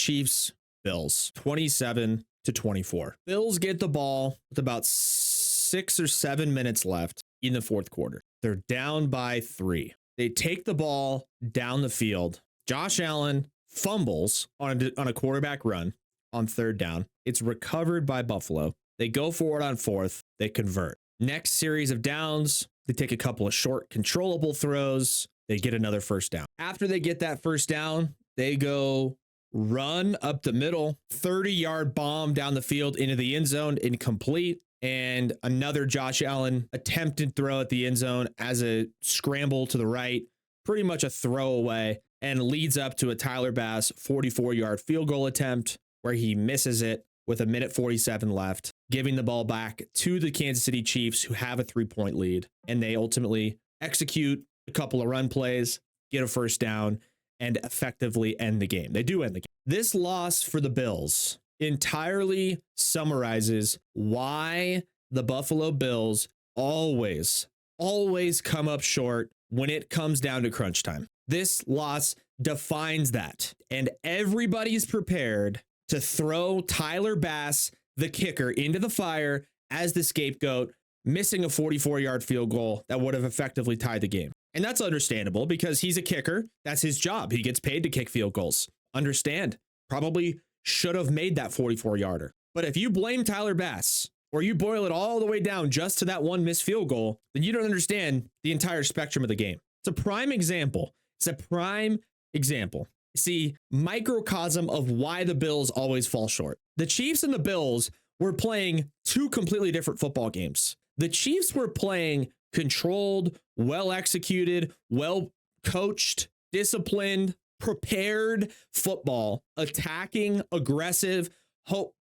Chiefs, Bills, 27-24. Bills get the ball with about 6 or 7 minutes left in the fourth quarter. They're down by 3. They take the ball down the field. Josh Allen fumbles on a quarterback run on third down. It's recovered by Buffalo. They go for it on fourth. They convert. Next series of downs, they take a couple of short controllable throws. They get another first down. After they get that first down, they go run up the middle, 30-yard bomb down the field into the end zone, incomplete. And another Josh Allen attempted throw at the end zone as a scramble to the right, pretty much a throwaway, and leads up to a Tyler Bass 44-yard field goal attempt where he misses it with 1:47 left, giving the ball back to the Kansas City Chiefs, who have a 3-point lead. And they ultimately execute a couple of run plays, get a first down, and effectively end the game. They do end the game. This loss for the Bills entirely summarizes why the Buffalo Bills always come up short when it comes down to crunch time. This loss defines that. And everybody's prepared to throw Tyler Bass, the kicker, into the fire as the scapegoat, missing a 44-yard field goal that would have effectively tied the game. And that's understandable because he's a kicker. That's his job. He gets paid to kick field goals. Understand. Probably should have made that 44-yarder. But if you blame Tyler Bass, or you boil it all the way down just to that one missed field goal, then you don't understand the entire spectrum of the game. It's a prime example. See, microcosm of why the Bills always fall short. The Chiefs and the Bills were playing two completely different football games. The Chiefs were playing controlled, well-executed, well-coached, disciplined, prepared football, attacking, aggressive,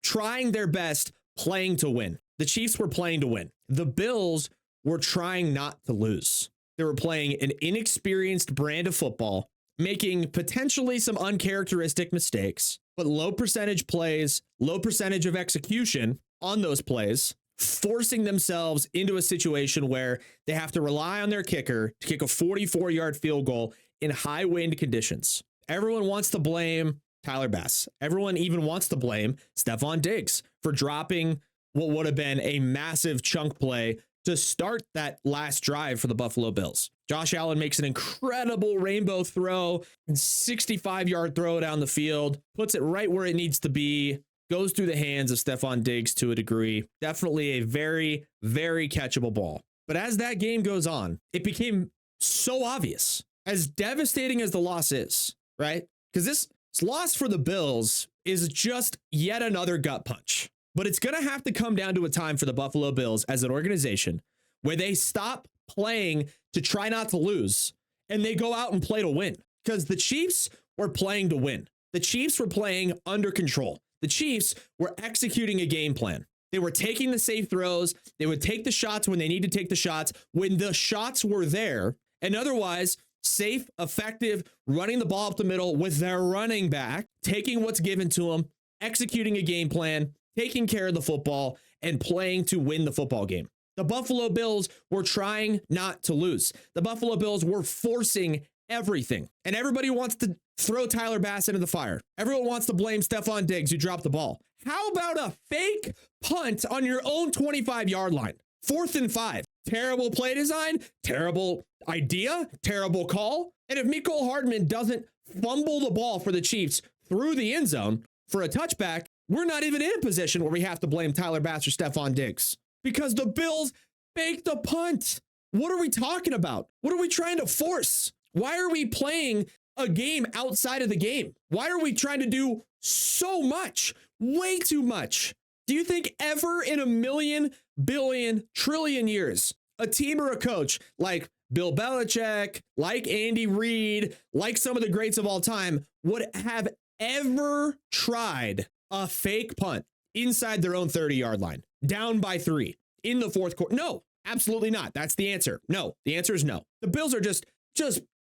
trying their best, playing to win. The Chiefs were playing to win. The Bills were trying not to lose. They were playing an inexperienced brand of football, making potentially some uncharacteristic mistakes, but low percentage plays, low percentage of execution on those plays, forcing themselves into a situation where they have to rely on their kicker to kick a 44-yard field goal in high wind conditions. Everyone wants to blame Tyler Bass. Everyone even wants to blame Stephon Diggs for dropping what would have been a massive chunk play to start that last drive for the Buffalo Bills. Josh Allen makes an incredible rainbow throw, and 65-yard throw down the field, puts it right where it needs to be, goes through the hands of Stephon Diggs to a degree. Definitely a very, very catchable ball. But as that game goes on, it became so obvious, as devastating as the loss is, right? Because this loss for the Bills is just yet another gut punch. But it's going to have to come down to a time for the Buffalo Bills as an organization where they stop playing to try not to lose and they go out and play to win. Because the Chiefs were playing to win. The Chiefs were playing under control. The Chiefs were executing a game plan. They were taking the safe throws. They would take the shots when they need to take the shots, when the shots were there, and otherwise safe, effective, running the ball up the middle with their running back, taking what's given to them, executing a game plan, taking care of the football, and playing to win the football game. The Buffalo Bills were trying not to lose. The Buffalo Bills were forcing everything. And everybody wants to throw Tyler Bass into the fire. Everyone wants to blame Stephon Diggs, who dropped the ball. How about a fake punt on your own 25-yard line? 4th and 5. Terrible play design, terrible idea, terrible call. And if Mecole Hardman doesn't fumble the ball for the Chiefs through the end zone for a touchback, we're not even in a position where we have to blame Tyler Bass or Stephon Diggs because the Bills faked a punt. What are we talking about? What are we trying to force? Why are we playing a game outside of the game? Why are we trying to do so much? Way too much. Do you think ever in a million, billion, trillion years, a team or a coach like Bill Belichick, like Andy Reid, like some of the greats of all time would have ever tried a fake punt inside their own 30-yard line, down by 3 in the fourth quarter? No, absolutely not. That's the answer. No, the answer is no. The Bills are just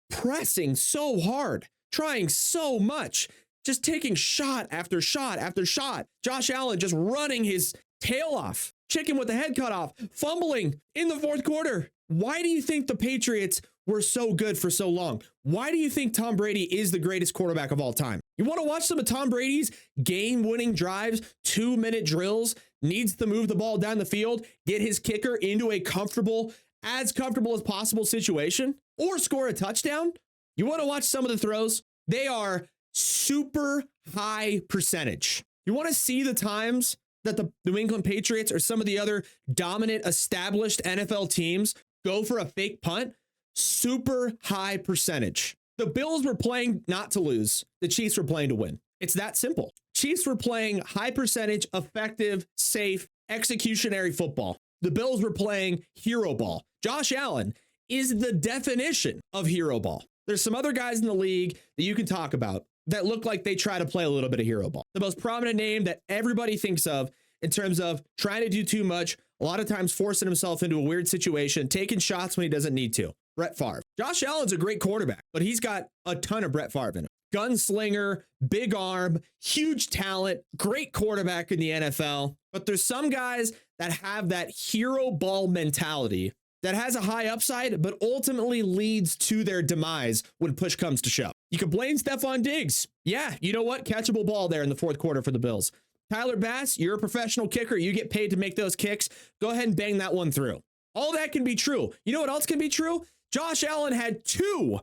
pressing so hard, trying so much, just taking shot after shot after shot. Josh Allen just running his tail off, chicken with the head cut off, fumbling in the fourth quarter. Why do you think the Patriots were so good for so long? Why do you think Tom Brady is the greatest quarterback of all time? You want to watch some of Tom Brady's game-winning drives, 2-minute drills, needs to move the ball down the field, get his kicker into a as comfortable as possible situation, or score a touchdown? You want to watch some of the throws? They are super high percentage. You want to see the times that the New England Patriots or some of the other dominant established NFL teams go for a fake punt? Super high percentage. The Bills were playing not to lose. The Chiefs were playing to win. It's that simple. Chiefs were playing high percentage, effective, safe, executionary football. The Bills were playing hero ball. Josh Allen is the definition of hero ball. There's some other guys in the league that you can talk about that look like they try to play a little bit of hero ball. The most prominent name that everybody thinks of in terms of trying to do too much, a lot of times forcing himself into a weird situation, taking shots when he doesn't need to. Brett Favre. Josh Allen's a great quarterback, but he's got a ton of Brett Favre in him. Gunslinger, big arm, huge talent, great quarterback in the NFL. But there's some guys that have that hero ball mentality that has a high upside, but ultimately leads to their demise when push comes to shove. You can blame Stephon Diggs. Yeah, you know what? Catchable ball there in the fourth quarter for the Bills. Tyler Bass, you're a professional kicker. You get paid to make those kicks. Go ahead and bang that one through. All that can be true. You know what else can be true? Josh Allen had two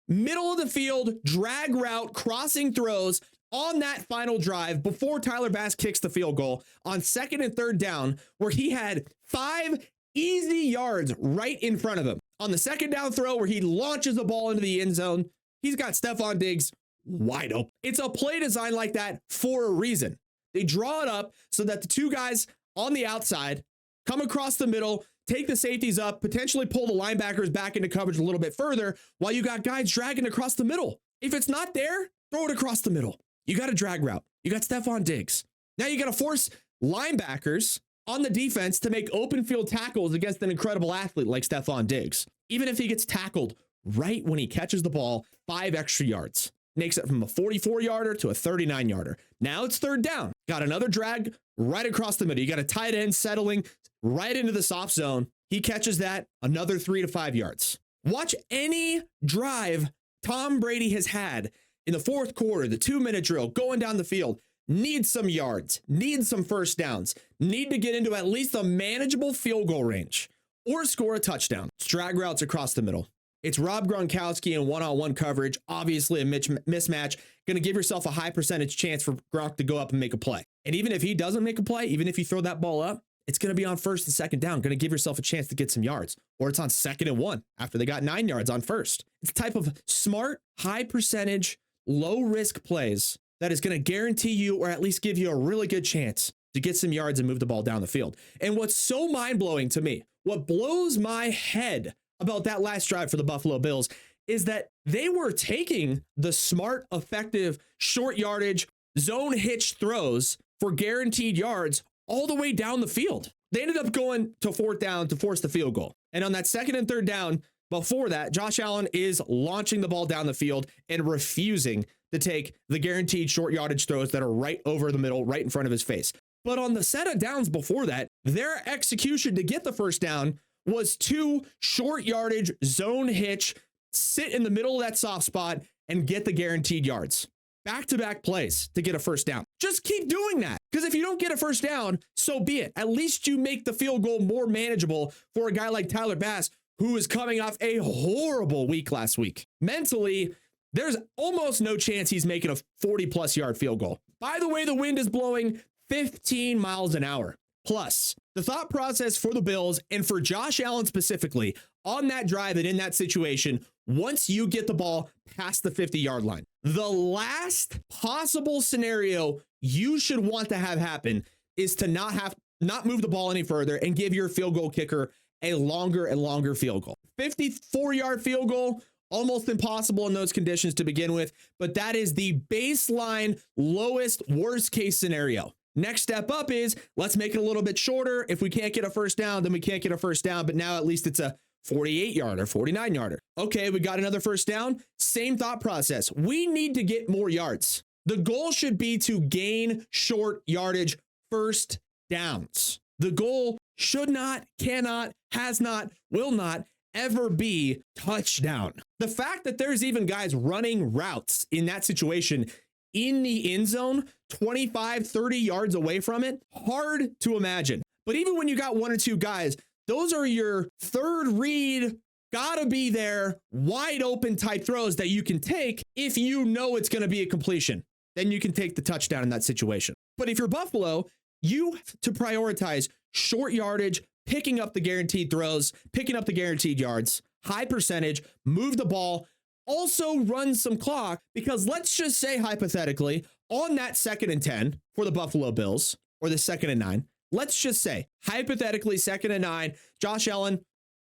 middle of the field drag route crossing throws on that final drive before Tyler Bass kicks the field goal on 2nd and 3rd down, where he had 5 easy yards right in front of him. On the 2nd down throw where he launches the ball into the end zone, he's got Stephon Diggs wide open. It's a play design like that for a reason. They draw it up so that the two guys on the outside come across the middle, take the safeties up, potentially pull the linebackers back into coverage a little bit further while you got guys dragging across the middle. If it's not there, throw it across the middle. You got a drag route. You got Stephon Diggs. Now you got to force linebackers on the defense to make open field tackles against an incredible athlete like Stephon Diggs. Even if he gets tackled right when he catches the ball, 5 extra yards. Makes it from a 44-yarder to a 39-yarder. Now it's 3rd down. Got another drag right across the middle. You got a tight end settling right into the soft zone. He catches that, another 3 to 5 yards. Watch any drive Tom Brady has had in the fourth quarter, the 2-minute drill, going down the field. Need some yards, need some first downs, need to get into at least a manageable field goal range or score a touchdown. It's drag routes across the middle. It's Rob Gronkowski in one-on-one coverage, obviously a mismatch, going to give yourself a high percentage chance for Gronk to go up and make a play. And even if he doesn't make a play, even if you throw that ball up, it's going to be on 1st and 2nd down, going to give yourself a chance to get some yards. Or it's on 2nd and 1 after they got 9 yards on 1st. It's a type of smart, high percentage, low risk plays that is going to guarantee you, or at least give you a really good chance to get some yards and move the ball down the field. And what's so mind-blowing to me, what blows my head about that last drive for the Buffalo Bills is that they were taking the smart, effective, short yardage, zone hitch throws for guaranteed yards all the way down the field. They ended up going to 4th down to force the field goal. And on that 2nd and 3rd down, before that, Josh Allen is launching the ball down the field and refusing to take the guaranteed short yardage throws that are right over the middle, right in front of his face. But on the set of downs before that, their execution to get the first down was 2 short yardage zone hitch, sit in the middle of that soft spot and get the guaranteed yards. Back-to-back plays to get a first down. Just keep doing that. Because if you don't get a first down, so be it. At least you make the field goal more manageable for a guy like Tyler Bass, who is coming off a horrible week last week. Mentally, there's almost no chance he's making a 40-plus yard field goal. By the way, the wind is blowing 15 miles an hour. Plus, the thought process for the Bills and for Josh Allen specifically on that drive and in that situation, once you get the ball past the 50-yard line, the last possible scenario you should want to have happen is to not move the ball any further and give your field goal kicker a longer and longer field goal. 54-yard field goal, almost impossible in those conditions to begin with, but that is the baseline lowest worst case scenario. Next step up is let's make it a little bit shorter. If we can't get a first down, then we can't get a first down, but now at least it's a 48-yarder, 49-yarder. Okay, we got another first down. Same thought process. We need to get more yards. The goal should be to gain short yardage first downs. The goal should not, cannot, has not, will not ever be touchdown. The fact that there's even guys running routes in that situation in the end zone, 25, 30 yards away from it, hard to imagine. But even when you got one or two guys, those are your third read, gotta be there, wide open type throws that you can take if you know it's going to be a completion. Then you can take the touchdown in that situation. But if you're Buffalo, you have to prioritize short yardage, picking up the guaranteed throws, picking up the guaranteed yards, high percentage, move the ball, also run some clock, because let's just say hypothetically on that 2nd and 10 for the Buffalo Bills, or the 2nd and 9, let's just say hypothetically 2nd and 9, Josh Allen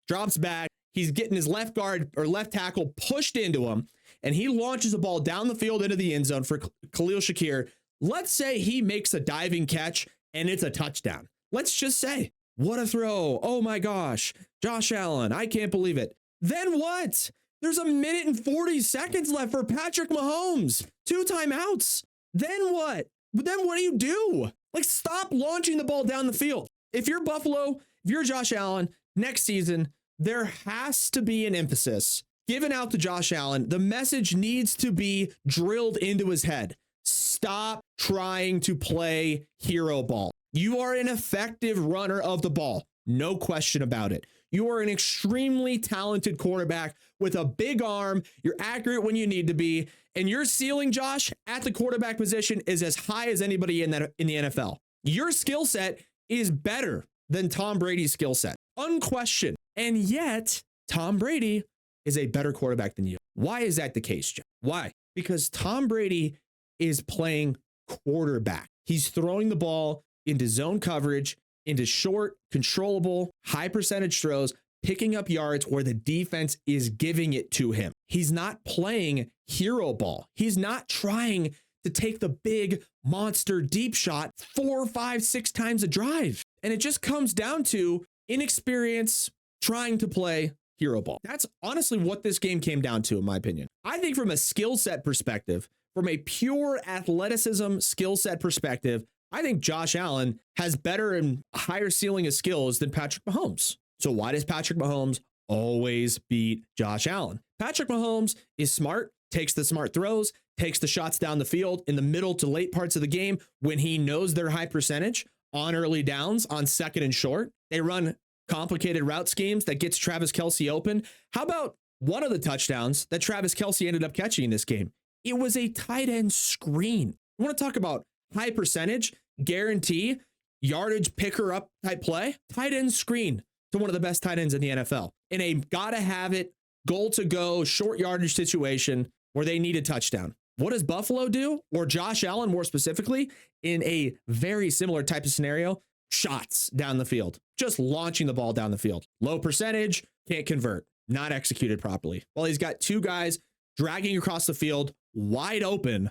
drops back. He's getting his left guard or left tackle pushed into him, and he launches a ball down the field into the end zone for Khalil Shakir. Let's say he makes a diving catch and it's a touchdown. Let's just say, what a throw. Oh my gosh, Josh Allen, I can't believe it. Then what? There's 1:40 seconds left for Patrick Mahomes. 2 timeouts. Then what? Then what do you do? Like, stop launching the ball down the field. If you're Buffalo, if you're Josh Allen, next season, there has to be an emphasis given out to Josh Allen. The message needs to be drilled into his head. Stop trying to play hero ball. You are an effective runner of the ball. No question about it. You are an extremely talented quarterback with a big arm. You're accurate when you need to be. And your ceiling, Josh, at the quarterback position is as high as anybody in the NFL. Your skill set is better than Tom Brady's skill set. Unquestioned. And yet, Tom Brady is a better quarterback than you. Why is that the case, Jeff? Why? Because Tom Brady is playing quarterback. He's throwing the ball into zone coverage, into short, controllable, high percentage throws, picking up yards where the defense is giving it to him. He's not playing hero ball. He's not trying to take the big monster deep shot 4, 5, 6 times a drive. And it just comes down to inexperience trying to play hero ball. That's honestly what this game came down to, in my opinion. I think from a skill set perspective, from a pure athleticism skill set perspective, I think Josh Allen has better and higher ceiling of skills than Patrick Mahomes. So why does Patrick Mahomes always beat Josh Allen? Patrick Mahomes is smart, takes the smart throws, takes the shots down the field in the middle to late parts of the game when he knows they're high percentage on early downs, on 2nd and short. They run complicated route schemes that gets Travis Kelce open. How about one of the touchdowns that Travis Kelce ended up catching in this game? It was a tight end screen. I want to talk about high percentage, guarantee, yardage picker up type play, tight end screen to one of the best tight ends in the NFL in a gotta have it, goal to go, short yardage situation where they need a touchdown. What does Buffalo do? Or Josh Allen more specifically, in a very similar type of scenario? Shots down the field, just launching the ball down the field. Low percentage, can't convert, not executed properly. Well, he's got 2 guys dragging across the field wide open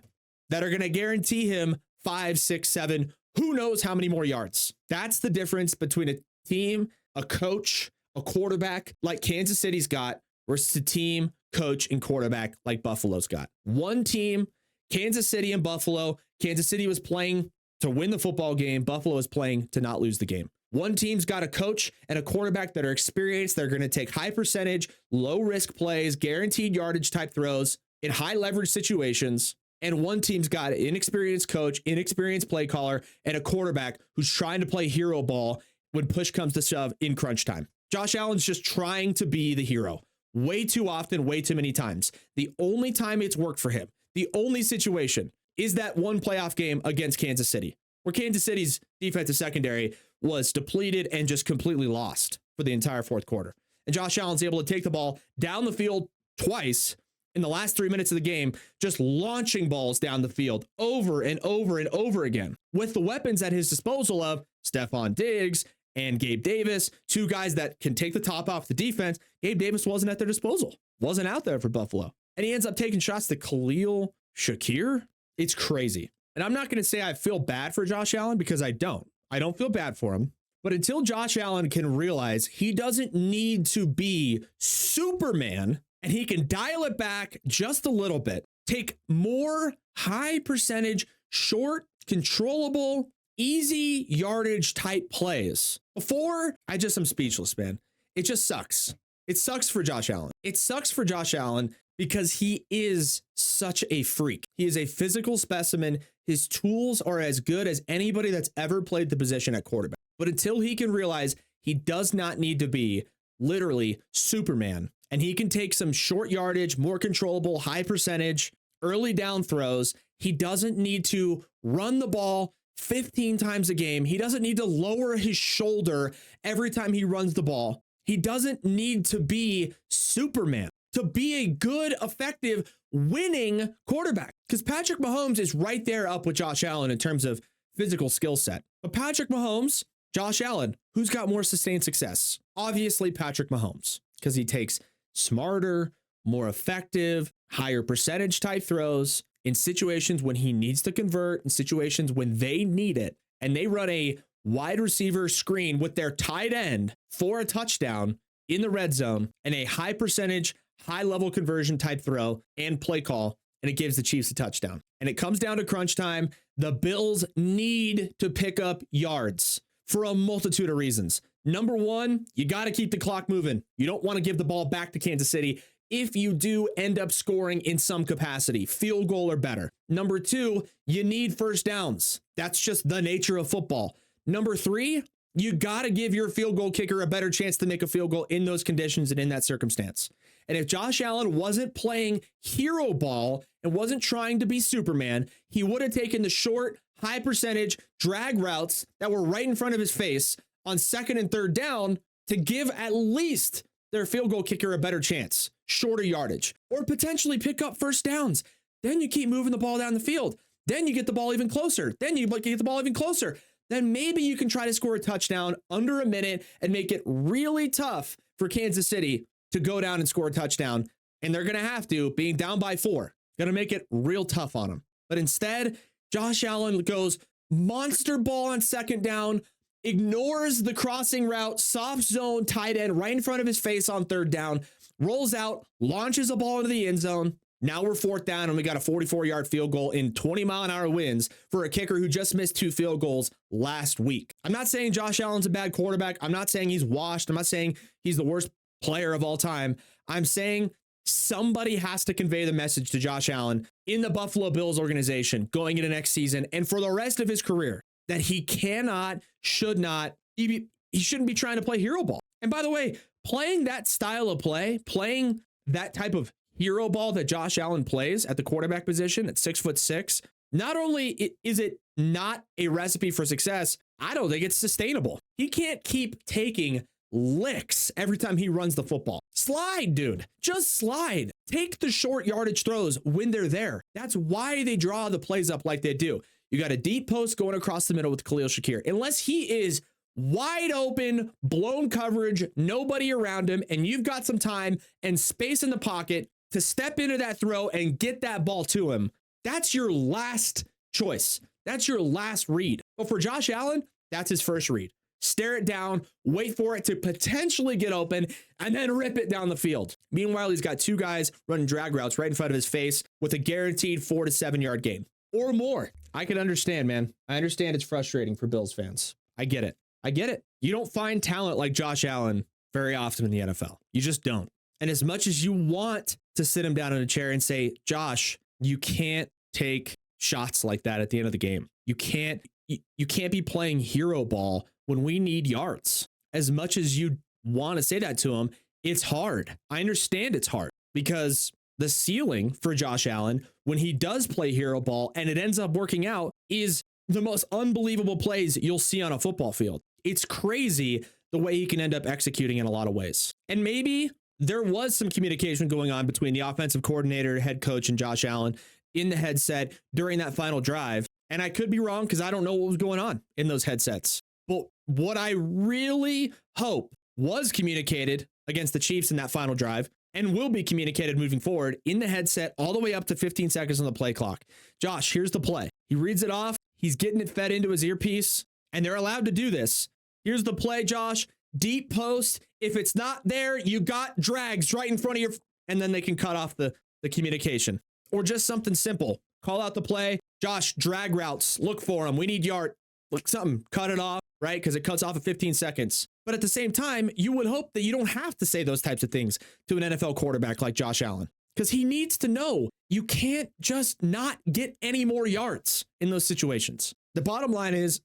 that are going to guarantee him 5, 6, 7, who knows how many more yards. That's the difference between a team, a coach, a quarterback like Kansas City's got versus a team, coach, and quarterback like Buffalo's got. One team, Kansas City and Buffalo. Kansas City was playing to win the football game. Buffalo is playing to not lose the game. One team's got a coach and a quarterback that are experienced. They're going to take high percentage, low risk plays, guaranteed yardage type throws in high leverage situations. And one team's got an inexperienced coach, inexperienced play caller, and a quarterback who's trying to play hero ball when push comes to shove in crunch time. Josh Allen's just trying to be the hero way too often, way too many times. The only time it's worked for him, the only situation is that one playoff game against Kansas City, where Kansas City's defensive secondary was depleted and just completely lost for the entire 4th quarter. And Josh Allen's able to take the ball down the field twice in the last 3 minutes of the game, just launching balls down the field over and over and over again with the weapons at his disposal of Stephon Diggs and Gabe Davis, 2 guys that can take the top off the defense. Gabe Davis wasn't at their disposal, wasn't out there for Buffalo. And he ends up taking shots to Khalil Shakir. It's crazy. And I'm not going to say I feel bad for Josh Allen, because I don't. I don't feel bad for him. But until Josh Allen can realize he doesn't need to be Superman, and he can dial it back just a little bit, take more high percentage, short, controllable easy yardage type plays. Before, I'm speechless, man. It just sucks. It sucks for Josh Allen. It sucks for Josh Allen because he is such a freak. He is a physical specimen. His tools are as good as anybody that's ever played the position at quarterback. But until he can realize he does not need to be literally Superman, and he can take some short yardage, more controllable, high percentage, early down throws, he doesn't need to run the ball 15 times a game. He doesn't need to lower his shoulder every time he runs the ball. He doesn't need to be Superman to be a good, effective, winning quarterback. Because Patrick Mahomes is right there up with Josh Allen in terms of physical skill set. But Patrick Mahomes, Josh Allen, who's got more sustained success? Obviously, Patrick Mahomes, because he takes smarter, more effective, higher percentage type throws in situations when he needs to convert, in situations when they need it, and they run a wide receiver screen with their tight end for a touchdown in the red zone and a high percentage, high level conversion type throw and play call, and it gives the Chiefs a touchdown. And it comes down to crunch time. The Bills need to pick up yards for a multitude of reasons. Number one, you got to keep the clock moving. You don't want to give the ball back to Kansas City if you do end up scoring in some capacity, field goal or better. Number two, you need first downs. That's just the nature of football. Number three, you got to give your field goal kicker a better chance to make a field goal in those conditions and in that circumstance. And if Josh Allen wasn't playing hero ball and wasn't trying to be Superman, he would have taken the short, high percentage drag routes that were right in front of his face on second and third down to give at least their field goal kicker a better chance, shorter yardage, or potentially pick up first downs. Then you keep moving the ball down the field. Then you get the ball even closer. Then you get the ball even closer. Then maybe you can try to score a touchdown under a minute and make it really tough for Kansas City to go down and score a touchdown. And they're going to have to, being down by 4, going to make it real tough on them. But instead, Josh Allen goes monster ball on second down, ignores the crossing route, soft zone tight end right in front of his face on third down, rolls out, launches a ball into the end zone. Now we're fourth down and we got a 44-yard field goal in 20-mile-an-hour winds for a kicker who just missed 2 field goals last week. I'm not saying Josh Allen's a bad quarterback. I'm not saying he's washed. I'm not saying he's the worst player of all time. I'm saying somebody has to convey the message to Josh Allen in the Buffalo Bills organization going into next season and for the rest of his career that he cannot, should not, he shouldn't be trying to play hero ball. And by the way, playing that style of play, playing that type of hero ball that Josh Allen plays at the quarterback position at 6'6", not only is it not a recipe for success, I don't think it's sustainable. He can't keep taking licks every time he runs the football. Slide, dude. Just slide. Take the short yardage throws when they're there. That's why they draw the plays up like they do. You got a deep post going across the middle with Khalil Shakir. Unless he is wide open, blown coverage, nobody around him, and you've got some time and space in the pocket to step into that throw and get that ball to him, that's your last choice. That's your last read. But for Josh Allen, that's his first read. Stare it down, wait for it to potentially get open, and then rip it down the field. Meanwhile, he's got 2 guys running drag routes right in front of his face with a guaranteed 4 to 7 yard gain or more. I can understand, man. I understand it's frustrating for Bills fans. I get it. I get it. You don't find talent like Josh Allen very often in the NFL. You just don't. And as much as you want to sit him down in a chair and say, Josh, you can't take shots like that at the end of the game. You can't be playing hero ball when we need yards. As much as you want to say that to him, it's hard. I understand it's hard because the ceiling for Josh Allen, when he does play hero ball and it ends up working out, is the most unbelievable plays you'll see on a football field. It's crazy the way he can end up executing in a lot of ways. And maybe there was some communication going on between the offensive coordinator, head coach, and Josh Allen in the headset during that final drive. And I could be wrong because I don't know what was going on in those headsets. But what I really hope was communicated against the Chiefs in that final drive and will be communicated moving forward in the headset all the way up to 15 seconds on the play clock. Josh, here's the play. He reads it off. He's getting it fed into his earpiece, and they're allowed to do this. Here's the play, Josh. Deep post. If it's not there, you got drags right in front of your, and then they can cut off the communication. Or just something simple. Call out the play. Josh, drag routes. Look for them. We need yard. like something, cut it off, right? Because it cuts off at 15 seconds. But at the same time, you would hope that you don't have to say those types of things to an NFL quarterback like Josh Allen, because he needs to know you can't just not get any more yards in those situations. The bottom line is,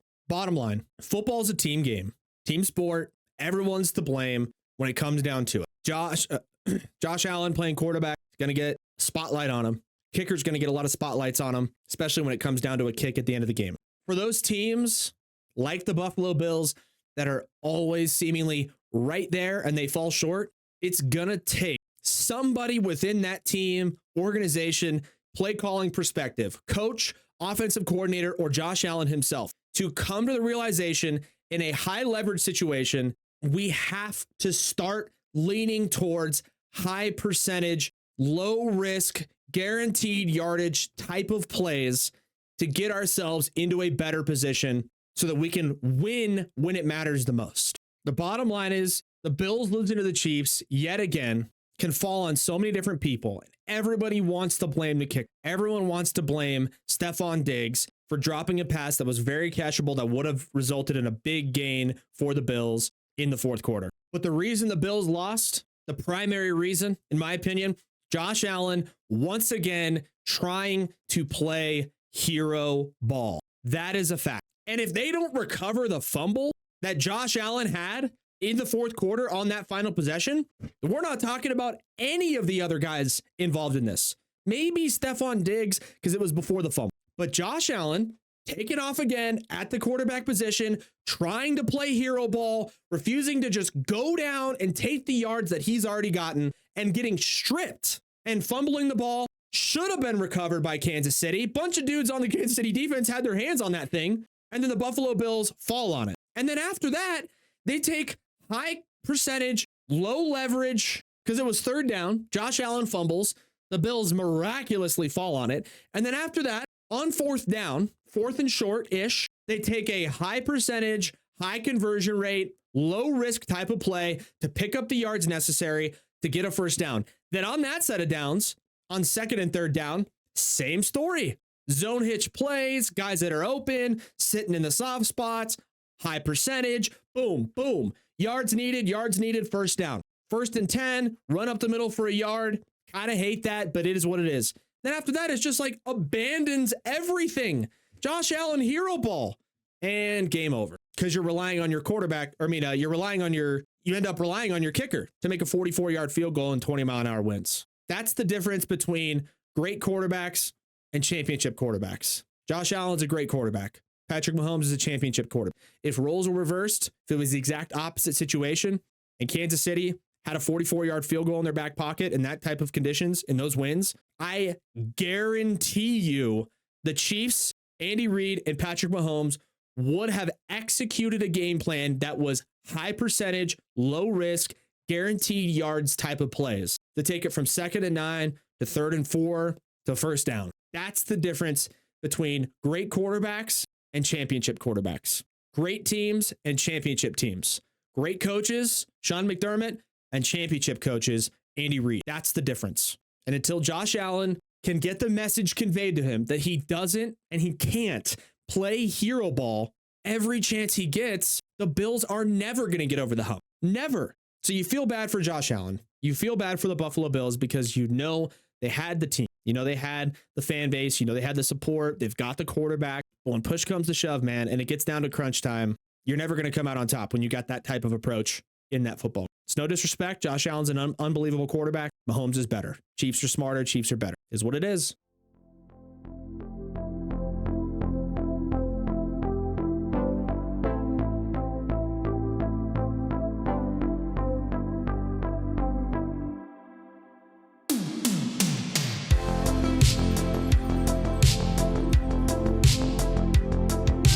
football is a team game, team sport. Everyone's to blame when it comes down to it. Josh Allen playing quarterback is going to get a spotlight on him. Kicker's going to get a lot of spotlights on him, especially when it comes down to a kick at the end of the game. For those teams like the Buffalo Bills that are always seemingly right there and they fall short, it's going to take somebody within that team, organization, play calling perspective, coach, offensive coordinator, or Josh Allen himself to come to the realization in a high leverage situation, we have to start leaning towards high percentage, low risk, guaranteed yardage type of plays to get ourselves into a better position so that we can win when it matters the most. The bottom line is the Bills losing to the Chiefs yet again can fall on so many different people. Everybody wants to blame the kicker. Everyone wants to blame Stephon Diggs for dropping a pass that was very catchable that would have resulted in a big gain for the Bills in the fourth quarter. But the reason the Bills lost, the primary reason, in my opinion, Josh Allen once again trying to play hero ball. That is a fact. And if they don't recover the fumble that Josh Allen had in the fourth quarter on that final possession, we're not talking about any of the other guys involved in this. Maybe Stephon Diggs because it was before the fumble. But Josh Allen taking off again at the quarterback position, trying to play hero ball, refusing to just go down and take the yards that he's already gotten and getting stripped and fumbling the ball. Should have been recovered by Kansas City. Bunch of dudes on the Kansas City defense had their hands on that thing. And then the Buffalo Bills fall on it. And then after that, they take high percentage, low leverage, because it was third down. Josh Allen fumbles. The Bills miraculously fall on it. And then after that, on fourth down, fourth and short-ish, they take a high percentage, high conversion rate, low risk type of play to pick up the yards necessary to get a first down. Then on that set of downs, on second and third down, same story. Zone hitch plays, guys that are open, sitting in the soft spots, high percentage, boom, boom. Yards needed, first down. First and 10, run up the middle for a yard. Kind of hate that, but it is what it is. Then after that, it's just like abandons everything. Josh Allen hero ball and game over because you're relying on your quarterback. You end up relying on your kicker to make a 44-yard field goal and 20-mile-an-hour winds. That's the difference between great quarterbacks and championship quarterbacks. Josh Allen's a great quarterback. Patrick Mahomes is a championship quarterback. If roles were reversed, if it was the exact opposite situation and Kansas City had a 44-yard field goal in their back pocket in that type of conditions, in those wins, I guarantee you the Chiefs, Andy Reid, and Patrick Mahomes would have executed a game plan that was high percentage, low risk, guaranteed yards type of plays to take it from 2nd and 9 to 3rd and 4 to first down. That's the difference between great quarterbacks and championship quarterbacks. Great teams and championship teams. Great coaches, Sean McDermott, and championship coaches, Andy Reid. That's the difference. And until Josh Allen can get the message conveyed to him that he doesn't and he can't play hero ball every chance he gets, the Bills are never going to get over the hump. Never. So you feel bad for Josh Allen. You feel bad for the Buffalo Bills because you know they had the team. You know they had the fan base. You know they had the support. They've got the quarterback. But when push comes to shove, man, and it gets down to crunch time, you're never going to come out on top when you got that type of approach in that football. It's no disrespect. Josh Allen's an unbelievable quarterback. Mahomes is better. Chiefs are smarter. Chiefs are better. Is what it is.